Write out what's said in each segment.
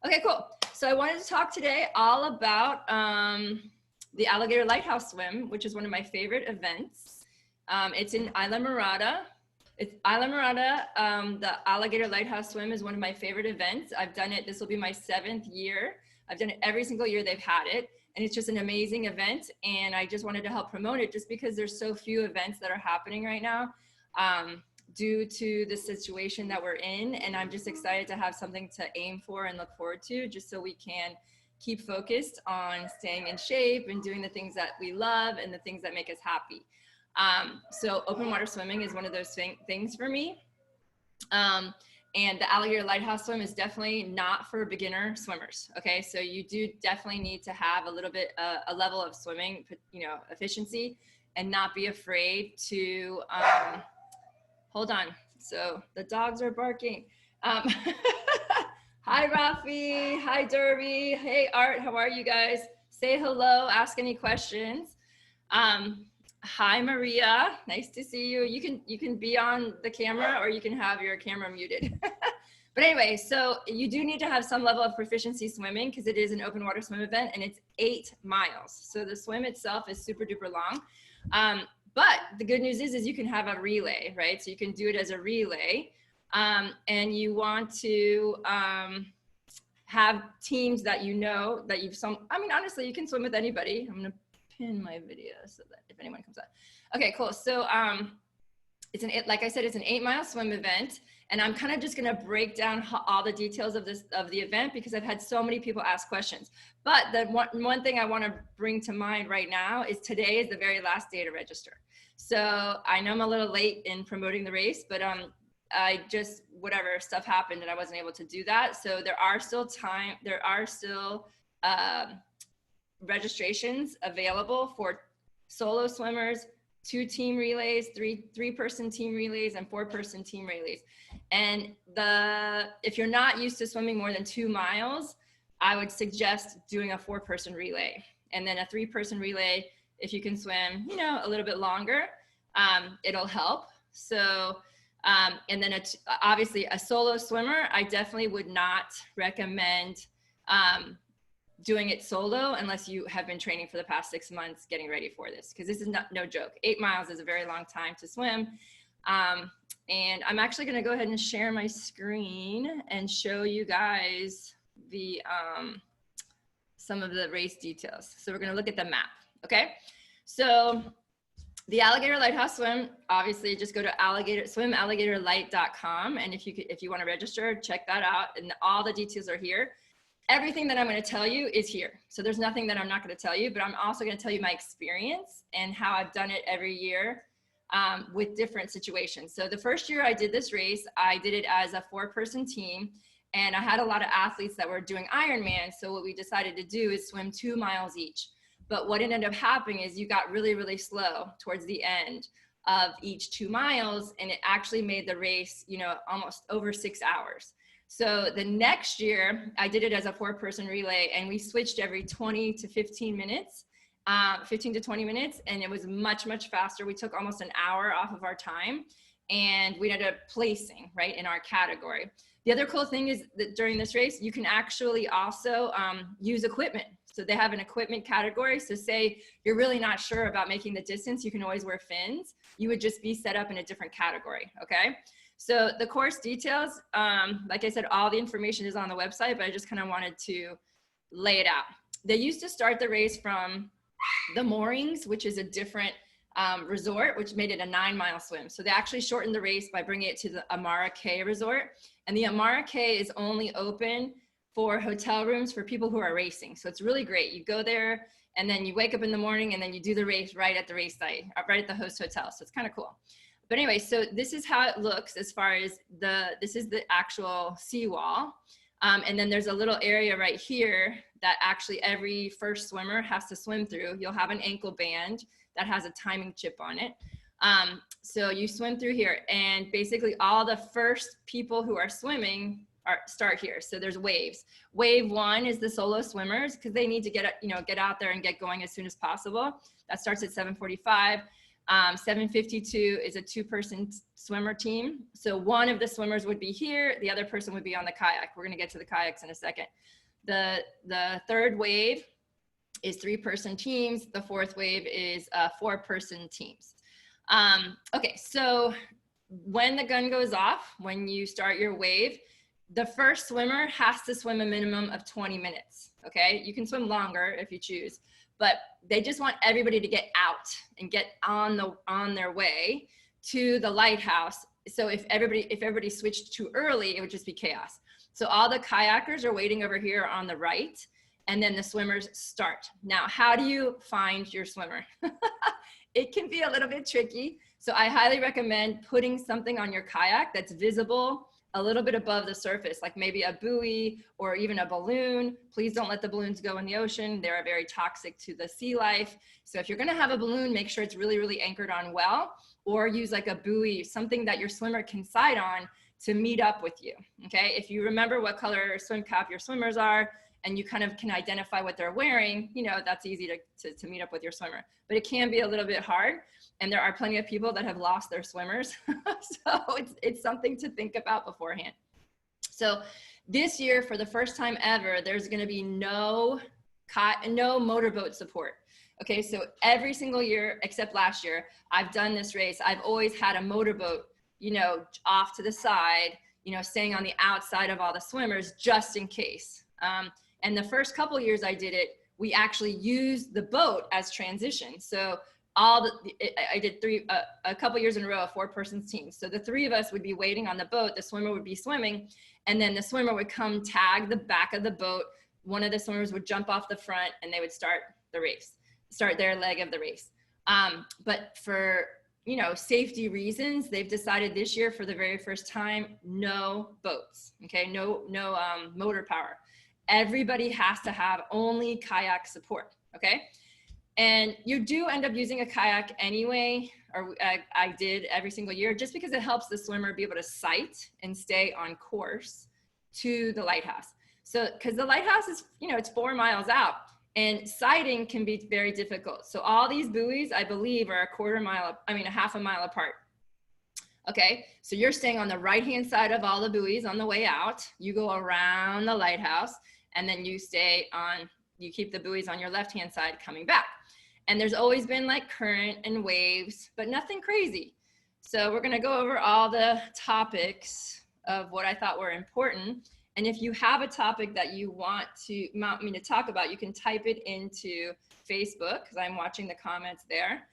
Okay, cool. So I wanted to talk today all about the Alligator Lighthouse swim, which is one of my favorite events. It's in Isla Mirada. The Alligator Lighthouse swim is one of my favorite events. I've done it. This will be my 7th year. I've done it every single year they've had it. And it's just an amazing event. And I just wanted to help promote it just because there's so few events that are happening right now due to the situation that we're in. And I'm just excited to have something to aim for and look forward to, just so we can keep focused on staying in shape and doing the things that we love and the things that make us happy. So open water swimming is one of those things for me. And the Alligator Lighthouse swim is definitely not for beginner swimmers. Okay, so you do definitely need to have a little bit, a level of swimming, efficiency, and not be afraid to, hold on. So the dogs are barking. Hi, Rafi. Hi, Derby. Hey, Art. How are you guys? Say hello. Ask any questions. Hi, Maria. Nice to see you. You can be on the camera, or you can have your camera muted. But anyway, so you do need to have some level of proficiency swimming because it is an open water swim event and it's 8 miles. So the swim itself is super duper long. But the good news is you can have a relay, right? So you can do it as a relay. And you want to have teams that that you've honestly, you can swim with anybody. I'm gonna pin my video so that if anyone comes out. Okay, cool. So like I said, it's an 8-mile swim event, and I'm kind of just gonna break down all the details of the event because I've had so many people ask questions. But the one thing I want to bring to mind right now is today is the very last day to register. So I know I'm a little late in promoting the race, but whatever stuff happened and I wasn't able to do that. So there are still registrations available for solo swimmers, 2 team relays, 3-person team relays, and 4-person team relays. And if you're not used to swimming more than 2 miles, I would suggest doing a 4-person relay, and then a 3-person relay. If you can swim, a little bit longer, it'll help. So, and then obviously a solo swimmer, I definitely would not recommend doing it solo unless you have been training for the past 6 months getting ready for this, because this is no joke. 8 miles is a very long time to swim. And I'm actually going to go ahead and share my screen and show you guys the some of the race details. So we're going to look at the map. Okay, so the Alligator Lighthouse swim, obviously just go to swim-alligatorlight.com, and if you want to register, check that out, and all the details are here. Everything that I'm going to tell you is here. So there's nothing that I'm not going to tell you, but I'm also going to tell you my experience and how I've done it every year with different situations. So the first year I did this race, I did it as a 4-person team, and I had a lot of athletes that were doing Ironman. So what we decided to do is swim 2 miles each. But what ended up happening is you got really, really slow towards the end of each 2 miles, and it actually made the race, almost over 6 hours. So the next year I did it as a 4-person relay, and we switched every 20 to 15 minutes, 15 to 20 minutes. And it was much, much faster. We took almost an hour off of our time, and we ended up placing right in our category. The other cool thing is that during this race, you can actually also use equipment. So they have an equipment category. So say you're really not sure about making the distance, you can always wear fins. You would just be set up in a different category, okay? So the course details, like I said, all the information is on the website, but I just kind of wanted to lay it out. They used to start the race from the Moorings, which is a different resort, which made it a 9-mile swim. So they actually shortened the race by bringing it to the Amara Cay resort. And the Amara Cay is only open for hotel rooms for people who are racing. So it's really great. You go there and then you wake up in the morning and then you do the race right at the race site, right at the host hotel. So it's kind of cool. But anyway, so this is how it looks as far as this is the actual seawall. And then there's a little area right here that actually every first swimmer has to swim through. You'll have an ankle band that has a timing chip on it. So you swim through here, and basically all the first people who are swimming start here. So there's waves. Wave 1 is the solo swimmers because they need to get out there and get going as soon as possible. That starts at 7:45. 752 is a 2-person swimmer team. So one of the swimmers would be here, the other person would be on the kayak. We're gonna get to the kayaks in a second. The third wave is 3-person teams. The fourth wave is 4-person teams. Okay, so when the gun goes off, when you start your wave, the first swimmer has to swim a minimum of 20 minutes, okay? You can swim longer if you choose, but they just want everybody to get out and get on their way to the lighthouse. So if everybody switched too early, it would just be chaos. So all the kayakers are waiting over here on the right, and then the swimmers start. Now, how do you find your swimmer? It can be a little bit tricky. So I highly recommend putting something on your kayak that's visible a little bit above the surface, like maybe a buoy or even a balloon. Please don't let the balloons go in the ocean. They're very toxic to the sea life. So if you're gonna have a balloon, make sure it's really, really anchored on well, or use like a buoy, something that your swimmer can side on to meet up with you, okay? If you remember what color swim cap your swimmers are, and you kind of can identify what they're wearing, you know, that's easy to meet up with your swimmer. But it can be a little bit hard, and there are plenty of people that have lost their swimmers. So it's something to think about beforehand. So this year, for the first time ever, there's gonna be no motorboat support. Okay, so every single year, except last year, I've done this race. I've always had a motorboat, you know, off to the side, you know, staying on the outside of all the swimmers just in case. And the first couple years I did it, we actually used the boat as transition. So I did a couple years in a row, a 4-person team. So the 3 of us would be waiting on the boat, the swimmer would be swimming, and then the swimmer would come tag the back of the boat. One of the swimmers would jump off the front and they would start the race, start their leg of the race. But for, you know, safety reasons, they've decided this year for the very first time, no boats, okay? No motor power. Everybody has to have only kayak support, okay? And you do end up using a kayak anyway, or I did every single year, just because it helps the swimmer be able to sight and stay on course to the lighthouse. So, because the lighthouse is, you know, it's 4 miles out, and sighting can be very difficult. So all these buoys, I believe, are a half a mile apart. Okay, so you're staying on the right-hand side of all the buoys on the way out. You go around the lighthouse, and then you keep the buoys on your left-hand side coming back. And there's always been like current and waves, but nothing crazy. So we're gonna go over all the topics of what I thought were important. And if you have a topic that you want me to talk about, you can type it into Facebook, because I'm watching the comments there,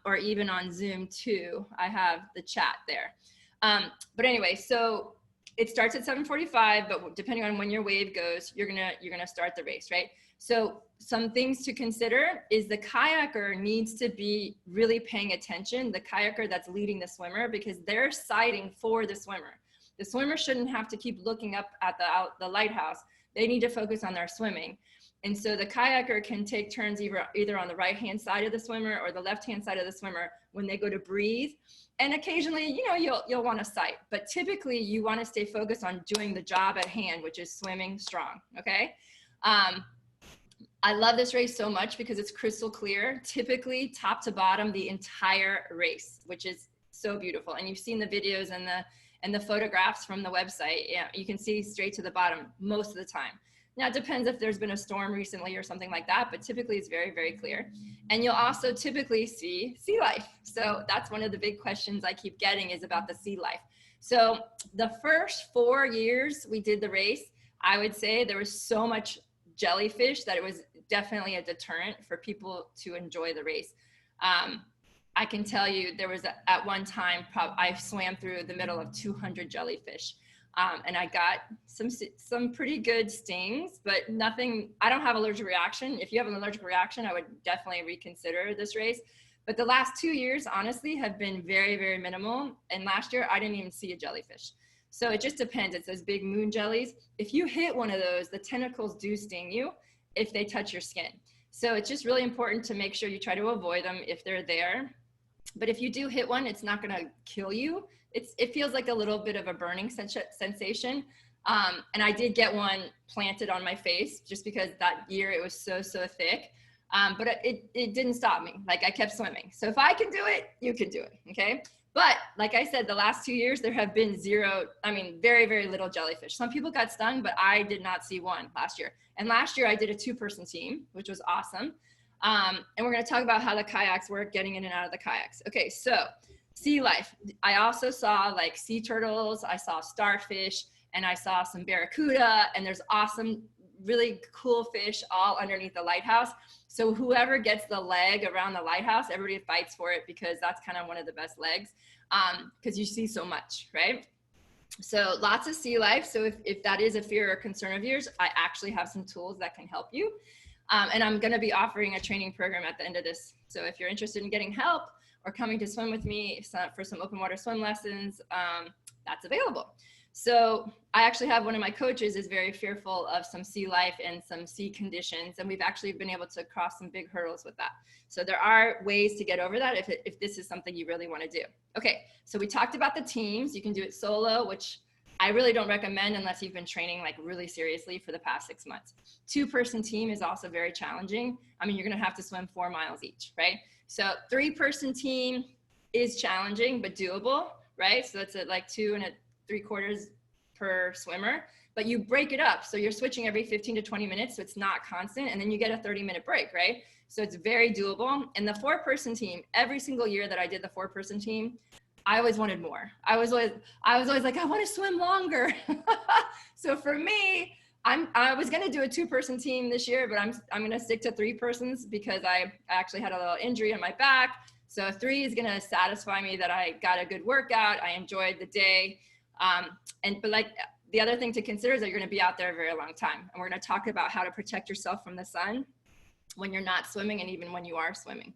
or even on Zoom too. I have the chat there. But anyway, so it starts at 7:45, but depending on when your wave goes, you're gonna start the race, right? So some things to consider is the kayaker needs to be really paying attention, the kayaker that's leading the swimmer, because they're sighting for the swimmer. The swimmer shouldn't have to keep looking up at the lighthouse. They need to focus on their swimming. And so the kayaker can take turns either on the right-hand side of the swimmer or the left-hand side of the swimmer when they go to breathe. And occasionally, you know, you'll want to sight, but typically you want to stay focused on doing the job at hand, which is swimming strong, okay? I love this race so much because it's crystal clear, typically top to bottom, the entire race, which is so beautiful. And you've seen the videos and the photographs from the website. Yeah, you can see straight to the bottom most of the time. Now, it depends if there's been a storm recently or something like that, but typically it's very, very clear. And you'll also typically see sea life. So that's one of the big questions I keep getting is about the sea life. So the first 4 years we did the race, I would say there was so much jellyfish that it was definitely a deterrent for people to enjoy the race. I can tell you there was at one time, I swam through the middle of 200 jellyfish. And I got some pretty good stings, but nothing, I don't have allergic reaction. If you have an allergic reaction, I would definitely reconsider this race. But the last 2 years, honestly, have been very, very minimal. And last year, I didn't even see a jellyfish. So it just depends. It's those big moon jellies. If you hit one of those, the tentacles do sting you if they touch your skin. So it's just really important to make sure you try to avoid them if they're there. But if you do hit one, it's not gonna kill you. It feels like a little bit of a burning sensation. And I did get one planted on my face just because that year it was so thick. But it didn't stop me. Like, I kept swimming. So if I can do it, you can do it, okay? But like I said, the last 2 years, there have been very, very little jellyfish. Some people got stung, but I did not see one last year. And last year I did a 2-person team, which was awesome. And we're gonna talk about how the kayaks work, getting in and out of the kayaks. Okay, so sea life. I also saw like sea turtles, I saw starfish, and I saw some barracuda, and there's awesome, really cool fish all underneath the lighthouse. So whoever gets the leg around the lighthouse, everybody fights for it because that's kind of one of the best legs, because you see so much, right? So lots of sea life. So if that is a fear or concern of yours, I actually have some tools that can help you. And I'm going to be offering a training program at the end of this. So if you're interested in getting help or coming to swim with me for some open water swim lessons, that's available. So I actually have one of my coaches is very fearful of some sea life and some sea conditions. And we've actually been able to cross some big hurdles with that. So there are ways to get over that if this is something you really want to do. Okay, so we talked about the teams. You can do it solo, which I really don't recommend unless you've been training like really seriously for the past 6 months. 2-person team is also very challenging. I mean, you're going to have to swim 4 miles each, right? So 3-person team is challenging, but doable, right? So it's at like 2 3/4 per swimmer, but you break it up. So you're switching every 15 to 20 minutes. So it's not constant. And then you get a 30-minute break, right? So it's very doable. And the 4-person team, every single year that I did the 4-person team, I always wanted more. I was always like, I want to swim longer. So for me, I was going to do a 2-person team this year, but I'm going to stick to 3 persons because I actually had a little injury on my back. So 3 is going to satisfy me that I got a good workout. I enjoyed the day. But like the other thing to consider is that you're going to be out there a very long time. And we're going to talk about how to protect yourself from the sun when you're not swimming and even when you are swimming.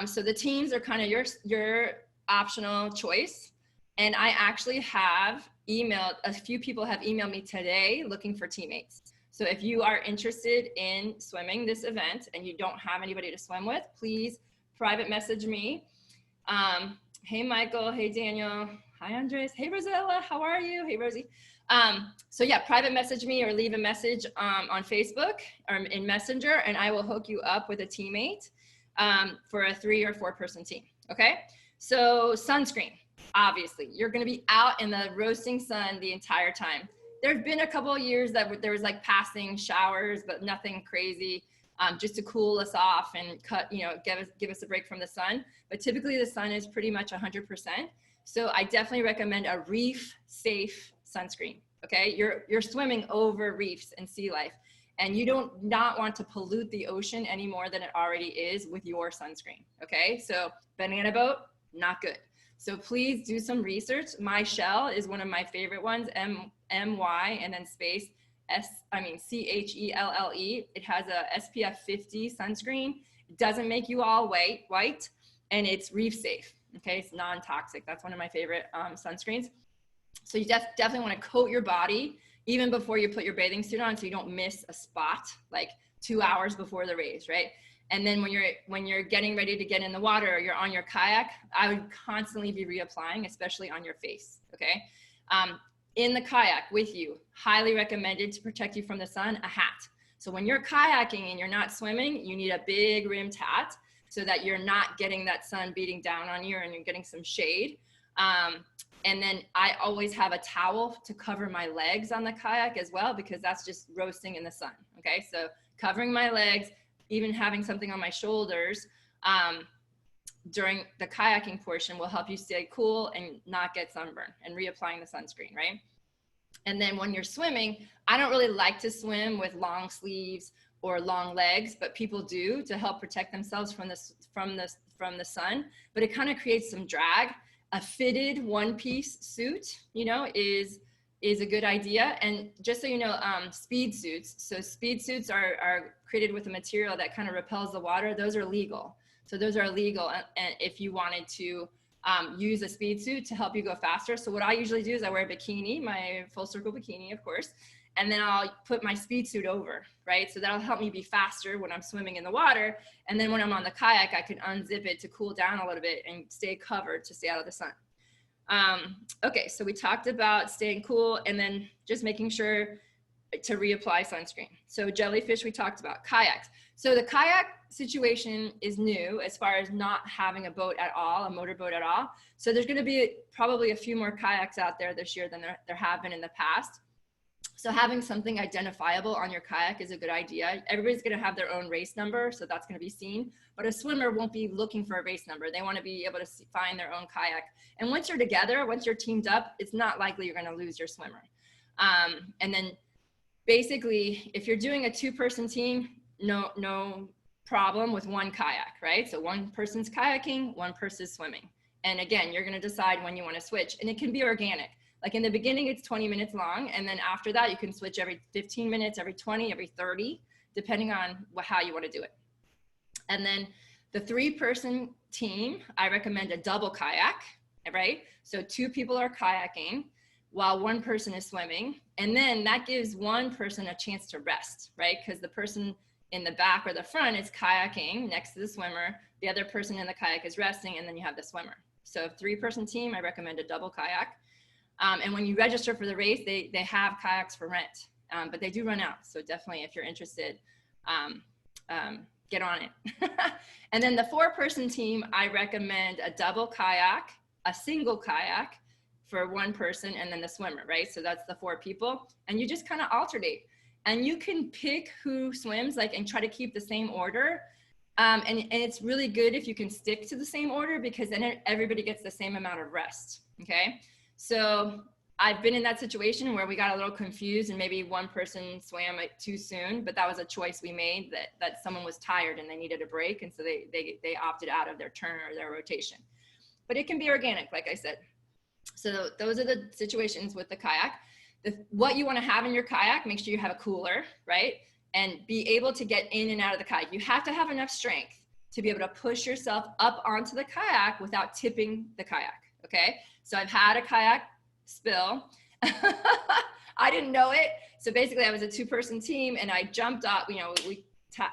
So the teams are kind of your optional choice. And I actually have a few people have emailed me today looking for teammates. So if you are interested in swimming this event and you don't have anybody to swim with, please private message me. Hey, Michael. Hey, Daniel. Hi, Andres. Hey, Rosella. How are you? Hey, Rosie. So yeah, private message me or leave a message on Facebook or in Messenger, and I will hook you up with a teammate for a 3 or 4-person team. Okay. So sunscreen, obviously, you're going to be out in the roasting sun the entire time. There've been a couple of years that there was like passing showers, but nothing crazy, just to cool us off and give us a break from the sun. But typically the sun is pretty much 100%. So I definitely recommend a reef safe sunscreen. Okay. You're swimming over reefs and sea life, and you don't not want to pollute the ocean any more than it already is with your sunscreen. Okay. So banana boat, not good. So please do some research. My Shell is one of my favorite ones, MY and then space CHELLE. It has a SPF 50 sunscreen. It doesn't make you all white, and it's reef safe. Okay, it's non-toxic. That's one of my favorite sunscreens. So you definitely want to coat your body even before you put your bathing suit on, so you don't miss a spot like 2 hours before the race, right? And then when you're getting ready to get in the water or you're on your kayak, I would constantly be reapplying, especially on your face. Okay. In the kayak with you, highly recommended to protect you from the sun, a hat. So when you're kayaking and you're not swimming, you need a big rimmed hat so that you're not getting that sun beating down on you and you're getting some shade. And then I always have a towel to cover my legs on the kayak as well, because that's just roasting in the sun. Okay. So covering my legs, even having something on my shoulders during the kayaking portion will help you stay cool and not get sunburned, and reapplying the sunscreen, right? And then when you're swimming, I don't really like to swim with long sleeves or long legs, but people do to help protect themselves from the sun. But it kind of creates some drag. A fitted one-piece suit, is a good idea. And just so you know, speed suits. So speed suits are created with a material that kind of repels the water. Those are legal. So those are legal. And if you wanted to use a speed suit to help you go faster. So what I usually do is I wear a bikini, my full circle bikini, of course, and then I'll put my speed suit over, right? So that'll help me be faster when I'm swimming in the water. And then when I'm on the kayak, I can unzip it to cool down a little bit and stay covered to stay out of the sun. Okay, so we talked about staying cool and then just making sure to reapply sunscreen. So jellyfish we talked about, kayaks. So the kayak situation is new as far as not having a boat at all, a motorboat at all. So there's going to be probably a few more kayaks out there this year than there have been in the past. So having something identifiable on your kayak is a good idea. Everybody's going to have their own race number, so that's going to be seen. But a swimmer won't be looking for a race number. They want to be able to find their own kayak. And once you're together, once you're teamed up, it's not likely you're going to lose your swimmer. And then basically, if you're doing a two-person team, no problem with one kayak, right? So one person's kayaking, one person's swimming. And again, you're going to decide when you want to switch. And it can be organic. Like in the beginning, it's 20 minutes long. And then after that, you can switch every 15 minutes, every 20, every 30, depending on how you want to do it. And then the 3-person team, I recommend a double kayak, right? So 2 people are kayaking while 1 person is swimming. And then that gives 1 person a chance to rest, right? Because the person in the back or the front is kayaking next to the swimmer. The other person in the kayak is resting, and then you have the swimmer. So 3-person team, I recommend a double kayak. And when you register for the race, they have kayaks for rent, but they do run out. So definitely, if you're interested, get on it. And then the 4-person team, I recommend a double kayak, a single kayak for 1 person, and then the swimmer, right? So that's the 4 people. And you just kind of alternate. And you can pick who swims, like, and try to keep the same order. And it's really good if you can stick to the same order, because then everybody gets the same amount of rest, okay? So I've been in that situation where we got a little confused and maybe 1 person swam it too soon, but that was a choice we made, that someone was tired and they needed a break. And so they opted out of their turn or their rotation. But it can be organic, like I said. So those are the situations with the kayak. What you want to have in your kayak, make sure you have a cooler, right? And be able to get in and out of the kayak. You have to have enough strength to be able to push yourself up onto the kayak without tipping the kayak, okay? So I've had a kayak spill. I didn't know it. So basically I was a 2-person team and I jumped up, we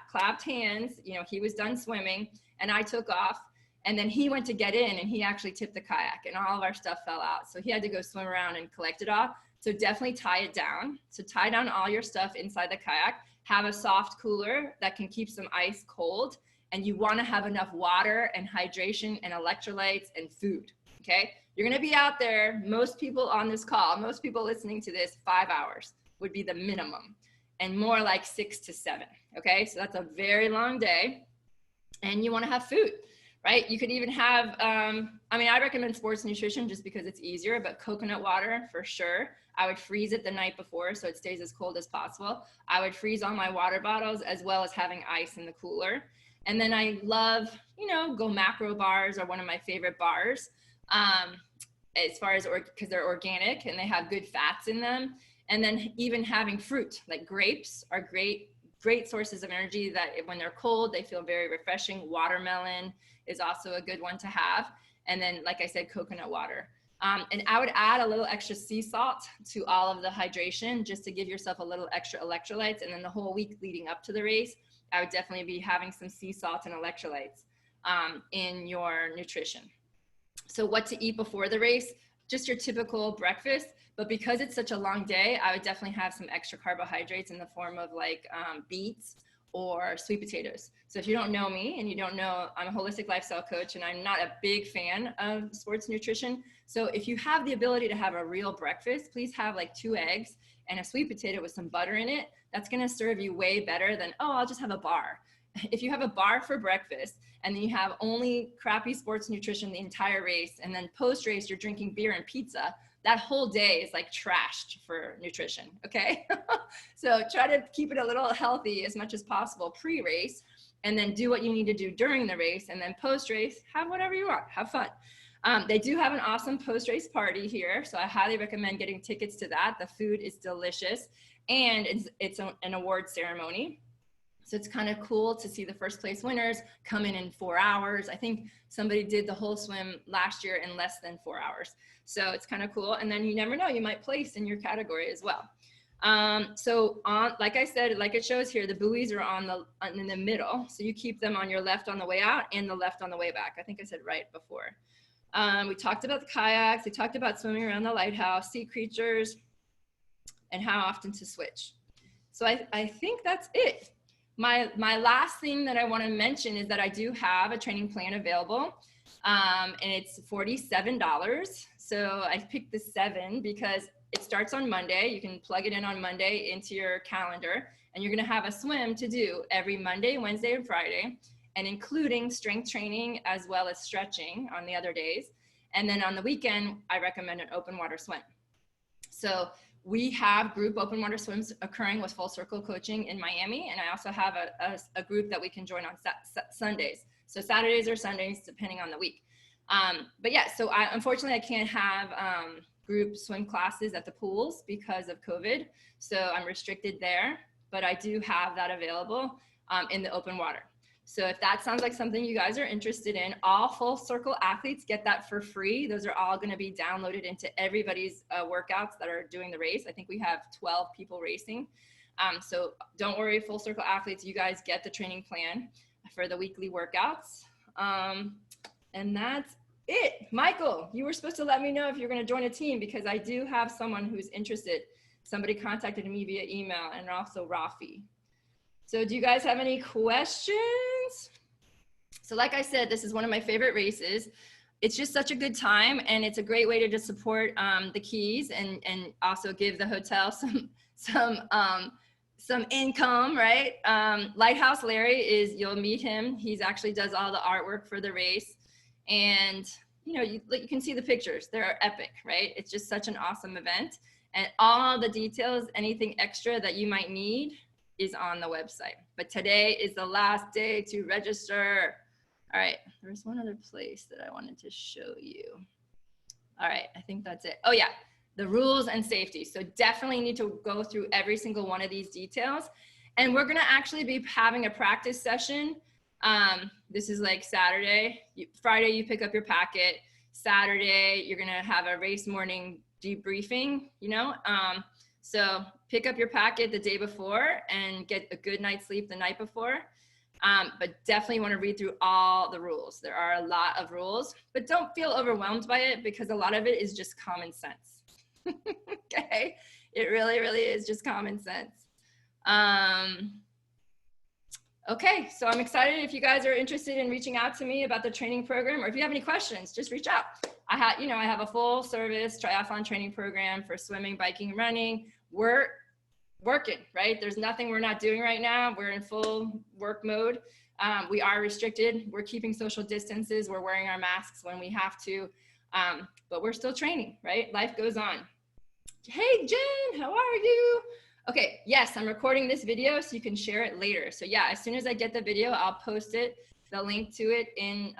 clapped hands, he was done swimming and I took off, and then he went to get in and he actually tipped the kayak and all of our stuff fell out. So he had to go swim around and collect it all. So definitely tie it down. So tie down all your stuff inside the kayak, have a soft cooler that can keep some ice cold, and you want to have enough water and hydration and electrolytes and food, okay? You're going to be out there, most people on this call, most people listening to this, 5 hours would be the minimum, and more like 6 to 7, okay? So that's a very long day, and you want to have food, right? You could even have, I recommend sports nutrition just because it's easier, but coconut water for sure. I would freeze it the night before so it stays as cold as possible. I would freeze all my water bottles as well as having ice in the cooler. And then I love, Go Macro bars are one of my favorite bars. As far as, because they're organic and they have good fats in them. And then even having fruit, like grapes are great sources of energy that when they're cold, they feel very refreshing. Watermelon is also a good one to have. And then, like I said, coconut water. And I would add a little extra sea salt to all of the hydration just to give yourself a little extra electrolytes. And then the whole week leading up to the race, I would definitely be having some sea salt and electrolytes in your nutrition. So what to eat before the race, just your typical breakfast, but because it's such a long day, I would definitely have some extra carbohydrates in the form of like beets or sweet potatoes. So if you don't know me and you don't know, I'm a holistic lifestyle coach and I'm not a big fan of sports nutrition. So if you have the ability to have a real breakfast, please have like 2 eggs and a sweet potato with some butter in it. That's gonna serve you way better than, I'll just have a bar. If you have a bar for breakfast and then you have only crappy sports nutrition the entire race, and then post-race you're drinking beer and pizza, that whole day is like trashed for nutrition, okay? So try to keep it a little healthy as much as possible pre-race, and then do what you need to do during the race, and then post-race, have whatever you want, have fun. They do have an awesome post-race party here, so I highly recommend getting tickets to that. The food is delicious, and it's an award ceremony. So it's kind of cool to see the first place winners come in 4 hours. I think somebody did the whole swim last year in less than 4 hours. So it's kind of cool. And then you never know, you might place in your category as well. Like I said, like it shows here, the buoys are in the middle. So you keep them on your left on the way out and the left on the way back. I think I said right before. We talked about the kayaks. We talked about swimming around the lighthouse, sea creatures, and how often to switch. So I think that's it. My last thing that I want to mention is that I do have a training plan available, and it's $47. So I picked the 7 because it starts on Monday. You can plug it in on Monday into your calendar, and you're going to have a swim to do every Monday, Wednesday, and Friday, and including strength training as well as stretching on the other days. And then on the weekend, I recommend an open water swim. So we have group open water swims occurring with Full Circle Coaching in Miami. And I also have a group that we can join on Sundays. So Saturdays or Sundays, depending on the week. But yeah, so unfortunately, I can't have group swim classes at the pools because of COVID. So I'm restricted there, but I do have that available in the open water. So if that sounds like something you guys are interested in, all Full Circle athletes get that for free. Those are all going to be downloaded into everybody's workouts that are doing the race. I think we have 12 people racing. So don't worry, Full Circle athletes, you guys get the training plan for the weekly workouts. And that's it. Michael, you were supposed to let me know if you're going to join a team because I do have someone who's interested. Somebody contacted me via email, and also Rafi. So do you guys have any questions? So like I said, this is one of my favorite races. It's just such a good time, and it's a great way to just support the Keys and also give the hotel some income, right? Lighthouse Larry you'll meet him. He's actually does all the artwork for the race, and you know, you can see the pictures. They're epic, right? It's just such an awesome event, and all the details, anything extra that you might need, is on the website. But today is the last day to register. All right, there's one other place that I wanted to show you. All right, I think that's it. Oh yeah, the rules and safety. So definitely need to go through every single one of these details. And we're gonna actually be having a practice session. This is like Saturday. Friday, you pick up your packet. Saturday, you're gonna have a race morning debriefing, you know? So pick up your packet the day before and get a good night's sleep the night before. But definitely want to read through all the rules. There are a lot of rules, but don't feel overwhelmed by it because a lot of it is just common sense. Okay? It really, really is just common sense. Okay, so I'm excited if you guys are interested in reaching out to me about the training program, or if you have any questions, just reach out. I have a full service triathlon training program for swimming, biking, and running. We're working, right? There's nothing we're not doing right now. We're in full work mode. We are restricted. We're keeping social distances. We're wearing our masks when we have to, but we're still training, right? Life goes on. Hey, Jen, how are you? Okay, yes, I'm recording this video so you can share it later. So yeah, as soon as I get the video, I'll post it, the link to it in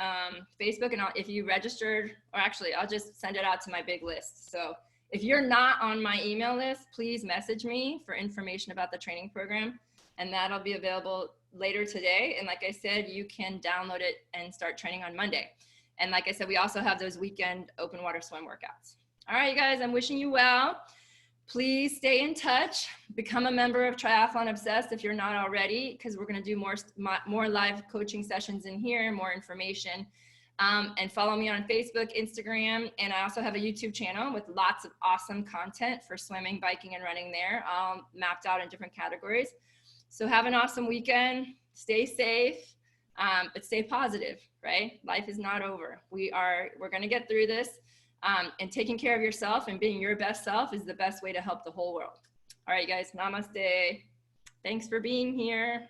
Facebook, and if you registered, or actually I'll just send it out to my big list. So if you're not on my email list, please message me for information about the training program, and that'll be available later today. And like I said, you can download it and start training on Monday. And like I said, we also have those weekend open water swim workouts. All right, you guys, I'm wishing you well. Please stay in touch. Become a member of Triathlon Obsessed if you're not already, because we're going to do more live coaching sessions in here, more information. And follow me on Facebook, Instagram, and I also have a YouTube channel with lots of awesome content for swimming, biking, and running there, all mapped out in different categories. So have an awesome weekend. Stay safe, but stay positive, right? Life is not over. We're going to get through this. And taking care of yourself and being your best self is the best way to help the whole world. All right, guys, namaste. Thanks for being here.